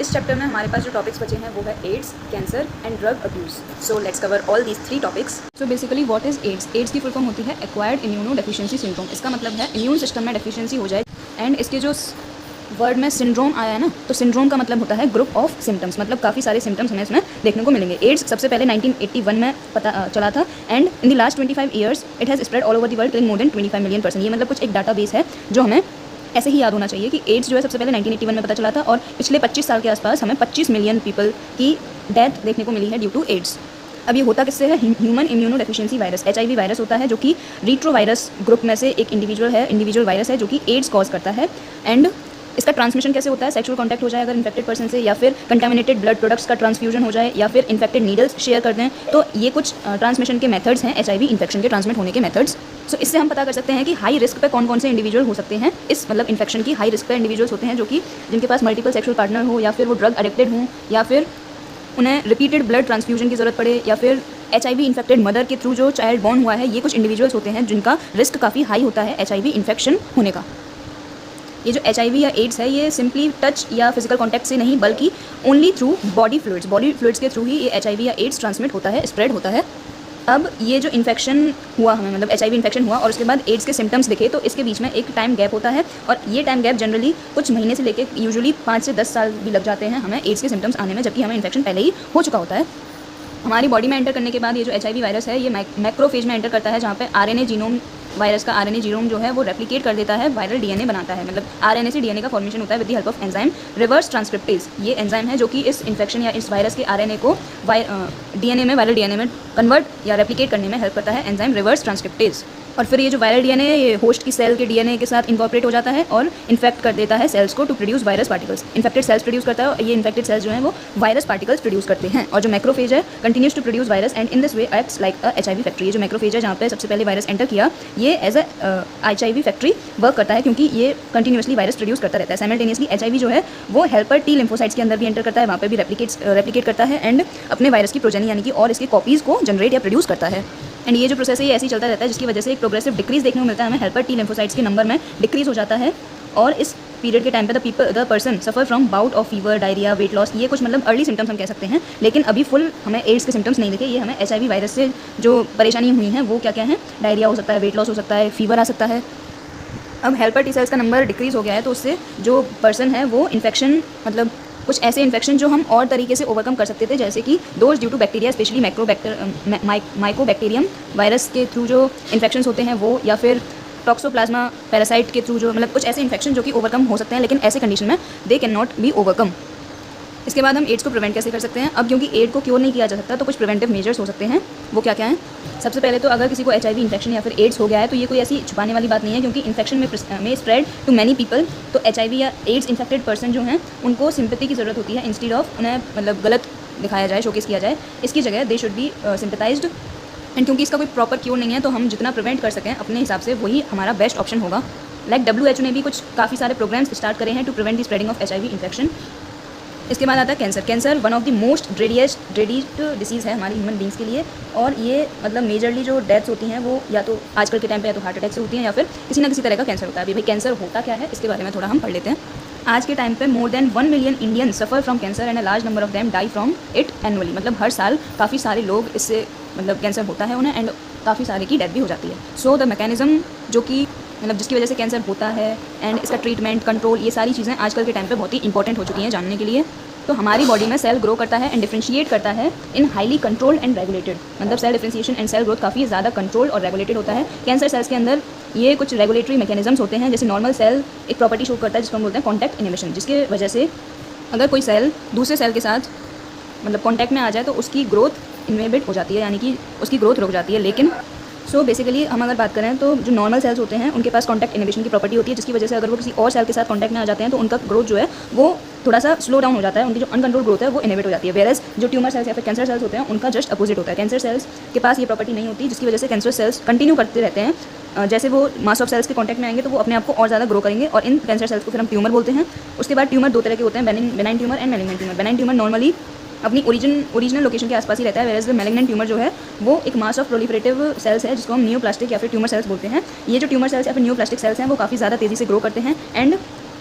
इस चैप्टर में हमारे पास जो टॉपिक्स बचे हैं वो है AIDS, cancer and drug abuse. So let's cover all these 3 topics. So basically what is AIDS? AIDS की फुल फॉर्म होती है एक्वायर्ड इम्यूनो डेफिशिएंसी सिंड्रोम। इसका मतलब है इम्यून सिस्टम में डेफिशिएंसी हो जाए। एंड इसके जो वर्ड में सिंड्रोम आया है ना, तो सिंड्रोम का मतलब होता है ग्रुप ऑफ सिम्टम्स, मतलब काफ़ी सारे सिम्टम्स हमें इसमें देखने को मिलेंगे। एड्स सबसे पहले 1981 में पता चला था and in the last 25 years it has spread all over the world killing more than 25 million person. ये मतलब कुछ एक डाटा बेस है जो हमें ऐसे ही याद होना चाहिए कि एड्स जो है सबसे पहले 1981 में पता चला था और पिछले 25 साल के आसपास हमें 25 मिलियन पीपल की डेथ देखने को मिली है ड्यू टू एड्स। अब ये होता किससे है? Human immuno deficiency virus, HIV virus होता है, जो कि रीट्रोवायरस ग्रुप में से एक इंडिविजुअल वायरस है जो कि एड्स कॉज करता है। एंड इसका ट्रांसमिशन कैसे होता है? सेक्सुअल कांटेक्ट हो जाए अगर इन्फेक्टेड पर्सन से, या फिर कंटामिनेटेड ब्लड प्रोडक्ट्स का ट्रांसफ्यूजन हो जाए, या फिर इन्फेक्टेड नीडल्स शेयर कर दें। तो ये कुछ ट्रांसमिशन के मेथड्स हैं HIV इन्फेक्शन के ट्रांसमिट होने के मेथड्स। सो इससे हम पता कर सकते हैं कि हाई रिस्क पे कौन कौन से इंडिविजुअल हो सकते हैं। इस मतलब इन्फेक्शन की हाई रिस्क पे इंडिविजुअल्स होते हैं जो कि जिनके पास मल्टीपल सेक्सुअल पार्टनर हो, या फिर वो ड्रग एडिक्टेड हों, या फिर उन्हें रिपीटेड ब्लड ट्रांसफ्यूजन की ज़रूरत पड़े, या फिर HIV इन्फेक्टेड मदर के थ्रू जो चाइल्ड बॉर्न हुआ है। ये कुछ इंडिविजुअल्स होते हैं जिनका रिस्क काफ़ी हाई होता है HIV इन्फेक्शन होने का। ये जो HIV या एड्स है ये सिंपली टच या फिजिकल कांटेक्ट से नहीं, बल्कि ओनली थ्रू बॉडी फ्लूइड्स के थ्रू ही ये HIV या एड्स ट्रांसमिट होता है, स्प्रेड होता है। अब ये जो इन्फेक्शन हुआ हमें, मतलब HIV इन्फेक्शन हुआ और उसके बाद एड्स के सिम्टम्स दिखे, तो इसके बीच में एक टाइम गैप होता है और ये टाइम गैप जनरली कुछ महीने से लेके यूजुअली 5 से 10 साल भी लग जाते हैं हमें एड्स के सिम्टम्स आने में, जबकि हमें इन्फेक्शन पहले ही हो चुका होता है। हमारी बॉडी में एंटर करने के बाद ये जो HIV वायरस है ये मैक्रोफेज में एंटर करता है, जहाँ पे RNA जीनोम, वायरस का RNA जीनोम जो है वो रेप्लिकेट कर देता है, वायरल DNA बनाता है। मतलब RNA से DNA का फॉर्मेशन होता है with the help of enzyme reverse transcriptase. ये एंजाइम है जो कि इस इन्फेक्शन या इस वायरस के RNA को वायरल DNA में कन्वर्ट या रेप्लिकेट करने में हेल्प करता है एंजाइम रिवर्स ट्रांसक्रिप्टेज। और फिर ये जो वायरल DNA है ये होस्ट की सेल के DNA के साथ इनकॉर्पोरेट हो जाता है और इन्फेक्ट कर देता है सेल्स को to produce virus particles. Infected cells produce करता है और ये इन्फेक्टेड सेल्स जो हैं वो वायरस पार्टिकल्स प्रोड्यूस करते हैं। और जो मैक्रोफेज है continues to produce virus and in this way acts like a HIV factory. ये जो मैक्रोफेज है जहाँ पे सबसे पहले वायरस एंटर किया, ये as a HIV factory work करता है, क्योंकि ये कंटिन्यूसली वायरस प्रोड्यूस करता रहता है। साइमल्टेनियसली HIV जो है वो हेल्पर T लिम्फोसाइट्स के अंदर भी एंटर करता है, वहाँ पे भी रेप्लिकेट करता है एंड अपने वायरस की प्रोजेनी यानी कि और इसकी कॉपीज़ को जनरेट या प्रोड्यूस करता है। एंड ये जो प्रोसेस है ये ऐसे ही चलता रहता है, जिसकी वजह से एक प्रोग्रेसिव डिक्रीज देखने को मिलता है हमें। हेल्पर T लिम्फोसाइट्स के नंबर में डिक्रीज हो जाता है और इस पीरियड के टाइम पे the person suffer from bout of fever, diarrhoea, weight loss. ये कुछ मतलब अर्ली सिम्टम्स हम कह सकते हैं, लेकिन अभी फुल हमें एड्स के सिम्टम्स नहीं दिखे। ये हमें HIV वायरस से जो परेशानी हुई है वो क्या क्या है? डायरिया हो सकता है, वेट लॉस हो सकता है, फीवर आ सकता है। अब हेल्पर T सेल्स का नंबर डिक्रीज हो गया है, तो उससे जो पर्सन है वो इन्फेक्शन, मतलब कुछ ऐसे इन्फेक्शन जो हम और तरीके से ओवरकम कर सकते थे, जैसे कि those due to bacteria, specially mycobacterium virus के थ्रू जो इन्फेक्शंस होते हैं वो, या फिर टॉक्सोप्लाज्मा पैरासाइट के थ्रू जो, मतलब कुछ ऐसे इन्फेक्शन जो कि ओवरकम हो सकते हैं, लेकिन ऐसे कंडीशन में they can not be overcome. इसके बाद हम एड्स को प्रिवेंट कैसे कर सकते हैं? अब क्योंकि एड को क्योर नहीं किया जा सकता, तो कुछ प्रिवेंटिव मेजर्स हो सकते हैं। वो क्या क्या हैं? सबसे पहले तो अगर किसी को HIV इन्फेक्शन या फिर एड्स हो गया है तो ये कोई ऐसी छुपाने वाली बात नहीं है, क्योंकि इन्फेक्शन में स्प्रेड टू मैनी पीपल। तो HIV या एड्स इन्फेक्टेड पर्सन जो हैं उनको सिंपैथी की ज़रूरत होती है, इंस्टीड ऑफ उन्हें मतलब गलत दिखाया जाए, शोकेस किया जाए। इसकी जगह दे शुड बी सिंपैथाइज्ड। एंड क्योंकि इसका कोई प्रॉपर क्योर नहीं है, तो हम जितना प्रिवेंट कर सकें अपने हिसाब से वही हमारा बेस्ट ऑप्शन होगा। लाइक WHO ने भी कुछ काफ़ी सारे प्रोग्राम्स स्टार्ट करे हैं to prevent the spreading of HIV infection. इसके बाद आता है cancer. Cancer one of the most dreadiest disease है हमारी ह्यूमन बींग्स के लिए, और ये मतलब मेजरली जो डेथ्स होती हैं वो या तो आजकल के टाइम पे या तो हार्ट अटैक से होती हैं या फिर किसी ना किसी तरह का कैंसर होता है। अभी भाई कैंसर होता क्या है इसके बारे में थोड़ा हम पढ़ लेते हैं। आज के टाइम पे more than 1 million Indian suffer from cancer and a large number of them die from it annually. मतलब हर साल काफ़ी सारे लोग इससे मतलब कैंसर होता है उन्हें, एंड काफ़ी सारे की डेथ भी हो जाती है। सो द मैकेनिज्म जो कि मतलब जिसकी वजह से कैंसर होता है एंड इसका ट्रीटमेंट, कंट्रोल, ये सारी चीज़ें आजकल के टाइम पे बहुत ही इंपॉर्टेंट हो चुकी हैं जानने के लिए। तो हमारी बॉडी में सेल ग्रो करता है एंड डिफरेंशिएट करता है in highly controlled and regulated, मतलब cell differentiation and cell growth काफ़ी ज़्यादा कंट्रोल और रेगुलेटेड होता है। कैंसर सेल्स के अंदर ये कुछ रेगुलेटरी मैकेनिज्म्स होते हैं, जैसे नॉर्मल सेल एक प्रॉपर्टी शो करता है जिसको हम बोलते हैं कॉन्टैक्ट इनहिबिशन, जिसके वजह से अगर कोई सेल दूसरे सेल के साथ मतलब कॉन्टैक्ट में आ जाए तो उसकी ग्रोथ इनहिबिट हो जाती है, यानी कि उसकी ग्रोथ रुक जाती है। लेकिन बेसिकली हम अगर बात करें तो जो नॉर्मल सेल्स होते हैं उनके पास कॉन्टैक्ट इनहिबिशन की प्रॉपर्टी होती है, जिसकी वजह से अगर वो किसी और सेल के साथ कॉन्टैक्ट में आ जाते हैं तो उनका ग्रोथ जो है वो थोड़ा सा स्लो डाउन हो जाता है, उनकी जो अनकंट्रोल ग्रोथ है वो इनहिबिट हो जाती है। वेरस जो ट्यूमर सेल्स या फिर कैंसर सेल्स होते हैं उनका जस्ट अपोजिट होता है। कैंसर सेल्स के पास ये प्रॉपर्टी नहीं होती, जिसकी वजह से कैंसर सेल्स कंटिन्यू करते रहते हैं। जैसे वो मास ऑफ सेल्स के कॉन्टैक्ट में आएंगे तो वो अपने आप को और ज़्यादा ग्रो करेंगे, और इन कैंसर सेल्स को फिर हम ट्यूमर बोलते हैं। उसके बाद ट्यूमर 2 तरह के होते हैं, benign tumour and malignant tumour. Benign tumour normally अपनी ओरिजिनल लोकेशन के आसपास ही रहता है, वेरस मैलिग्नेंट ट्यूमर जो है वो एक मास ऑफ प्रोलिफरेटिव सेल्स है जिसको हम नियोप्लास्टिक या फिर ट्यूमर सेल्स बोलते हैं। ये जो ट्यूमर सेल्स या फिर नियोप्लास्टिक सेल्स हैं वो काफ़ी ज़्यादा तेज़ी से ग्रो करते हैं एंड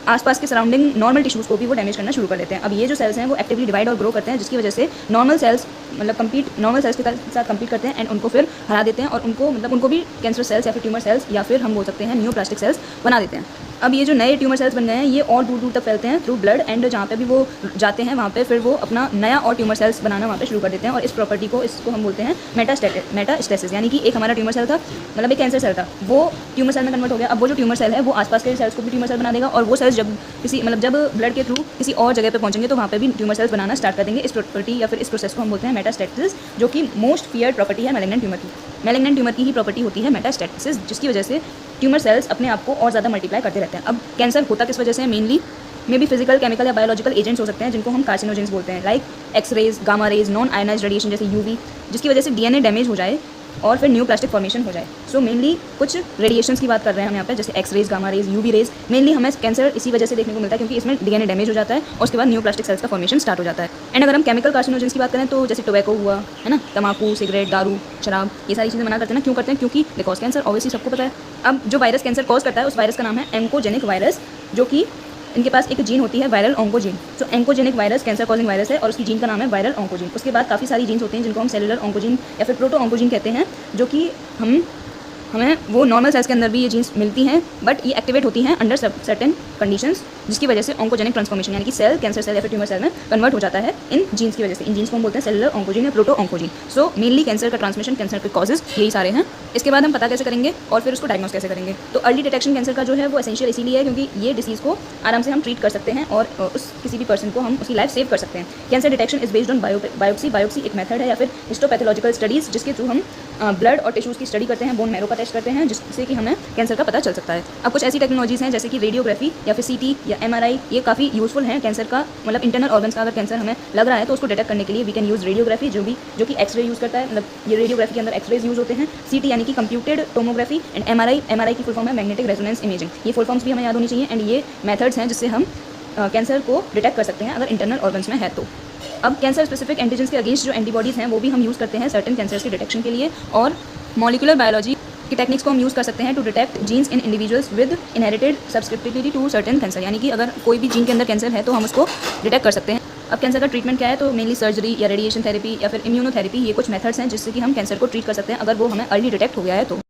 आसपास के सराउंडिंग नॉर्मल टिश्यूज़ को भी वो डैमेज करना शुरू कर देते हैं। अब ये जो सेल्स हैं वो एक्टिवली डिवाइड और ग्रो करते हैं, जिसकी वजह से नॉर्मल सेल्स नॉर्मल सेल्स के साथ कम्पीट करते हैं एंड उनको फिर हरा देते हैं और उनको भी कैंसर सेल्स या फिर ट्यूमर सेल्स या फिर हम बोल सकते हैं नियोप्लास्टिक सेल्स बना देते हैं। अब ये जो नए ट्यूमर सेल्स बन गए हैं ये और दूर दूर तक फैलते हैं थ्रू ब्लड एंड जहाँ पे भी वो जाते हैं वहाँ पे फिर वो अपना नया और ट्यूमर सेल्स बनाना वहाँ पे शुरू कर देते हैं और इस प्रॉपर्टी को इसको हम बोलते हैं मेटास्टेसिस। यानी कि एक हमारा ट्यूमर सेल था, मतलब एक कैंसर सेल था, वो ट्यूमर सेल में कन्वर्ट हो गया। अब वो जो ट्यूमर सेल है वो आसपास के सेल्स को भी ट्यूमर सेल बना देगा और वो सेल्स जब ब्लड के थ्रू किसी और जगह पे पहुंचेंगे तो वहाँ पे भी ट्यूमर सेल्स बनाना स्टार्ट कर देंगे। इस प्रॉपर्टी या फिर इस प्रोसेस को हम बोलते हैं मेटास्टेसिस, जो कि मोस्ट फियर्ड प्रॉपर्टी है मैलिग्नेंट ट्यूमर की। मैलिग्नेंट ट्यूमर की ही प्रॉपर्टी होती है मेटास्टेसिस, जिसकी वजह से ट्यूमर सेल्स अपने आप को और ज़्यादा मल्टीप्लाई करते रहते हैं। अब कैंसर होता किस वजह से? Mainly may be physical, chemical या बायोलॉजिकल एजेंट्स हो सकते हैं जिनको हम कार्सिनोजेंस बोलते हैं, like X rays, gamma rays, non ionized radiation जैसे यूवी, जिसकी वजह से डीएनए डैमेज हो जाए और फिर न्यू प्लास्टिक फॉर्मेशन हो जाए। सो मेनली कुछ रेडिएशंस की बात कर रहे हैं हम यहाँ पे, जैसे X rays, gamma rays, UV rays. Mainly हमें कैंसर इसी वजह से देखने को मिलता है क्योंकि इसमें डीएनए डैमेज हो जाता है और उसके बाद न्यू प्लास्टिक सेल्स का फॉर्मेशन स्टार्ट हो जाता है। एंड अगर हम केमिकल कार्सिनोजेंस की बात करें तो जैसे टोबैको हुआ है ना, तम्बाकू, सिगरेट, दारू, शराब, ये सारी चीज़ें मना करते हैं ना। क्यों करते हैं? क्योंकि बिकॉज कैंसर ऑब्वियसली सबको पता है। अब जो वायरस कैंसर कॉज करता है उस वायरस का नाम है एंकोजेनिक वायरस, जो कि इनके पास एक जीन होती है वायरल ऑन्कोजीन। सो एंकोजेनिक वायरस कैंसर कॉजिंग वायरस है और उसकी जीन का नाम है वायरल ऑन्कोजीन। उसके बाद काफ़ी सारी जीन्स होती हैं जिनको हम सेलुलर ऑन्कोजीन या फिर प्रोटो ऑन्कोजीन कहते हैं, जो कि हमें वो नॉर्मल सेल्स के अंदर भी ये जीन्स मिलती हैं, बट ये एक्टिवेट होती हैं अंडर सर्टेन कंडीशंस, जिसकी वजह से ऑन्कोजेनिक ट्रांसफॉर्मेशन यानी कि सेल कैंसर सेल या फिर ट्यूमर सेल में कन्वर्ट हो जाता है इन जीन्स की वजह से। इन जीन्स को हम बोलते हैं सेलुलर ऑन्कोजीन या proto oncogene. So mainly cancer का ट्रांसमिशन, कैंसर के कॉजेज यही सारे हैं। इसके बाद हम पता कैसे करेंगे और फिर उसको डायग्नोस कैसे करेंगे? तो अर्ली डिटेक्शन कैंसर का जो है वो एसेंशियल इसीलिए है क्योंकि ये डिसीज़ को आराम से हम ट्रीट कर सकते हैं और उस किसी भी पर्सन को हम उसकी लाइफ सेव कर सकते हैं। Cancer detection is based on biopsy. Biopsy एक मेथड है या फिर हिस्टोपैथोलॉजिकल स्टडीज़ जिसके थ्रू हम ब्लड और टिश्यूज़ की स्टडी करते हैं, बोन मैरो का टेस्ट करते हैं, जिससे कि हमें कैंसर का पता चल सकता है। अब कुछ ऐसी टेक्नोलॉजीज़ हैं जैसे कि रेडियोग्राफी या फिर सीटी या एमआरआई, ये काफ़ी यूजफुल हैं कैंसर का, मतलब इंटरनल ऑर्गन्स का अगर कैंसर हमें लग रहा है तो उसको डिटेक्ट करने के लिए वी कैन यूज़ रेडियोग्राफी, जो कि एक्सरे यूज़ करता है। मतलब ये रेडियोग्राफी के अंदर एक्सरेज यूज़ होते हैं। सीटी यानी कि कंप्यूटेड टोमोग्राफी एंड एमआरआई की फुल फॉर्म है मैग्नेटिक रेजोनेंस इमेजिंग। ये फुल फॉर्म्स भी हमें याद होनी चाहिए एंड ये मेथड्स हैं जिससे हम कैंसर को डिटेक्ट कर सकते हैं अगर इंटरनल ऑर्गन्स में है तो। अब कैंसर स्पेसिफिक एंटीजन्स के अगेंस्ट जो एंटीबॉडीज़ हैं वो भी हम यूज़ करते हैं सर्टेन कैंसर्स के डिटेक्शन के लिए, और मॉलिक्यूलर बायोलॉजी की टेक्निक्स को हम यूज़ कर सकते हैं to detect genes in individuals with inherited susceptibility to certain cancer. यानी कि अगर कोई भी जीन के अंदर कैंसर है तो हम उसको डिटेक्ट कर सकते हैं। अब कैंसर का ट्रीटमेंट क्या है? तो मेनली सर्जरी या रेडिएशन थेरेपी या फिर इम्यूनोथेरेपी, ये कुछ मेथड्स हैं जिससे कि हम कैंसर को ट्रीट कर सकते हैं अगर वो हमें अर्ली डिटेक्ट हो गया है तो।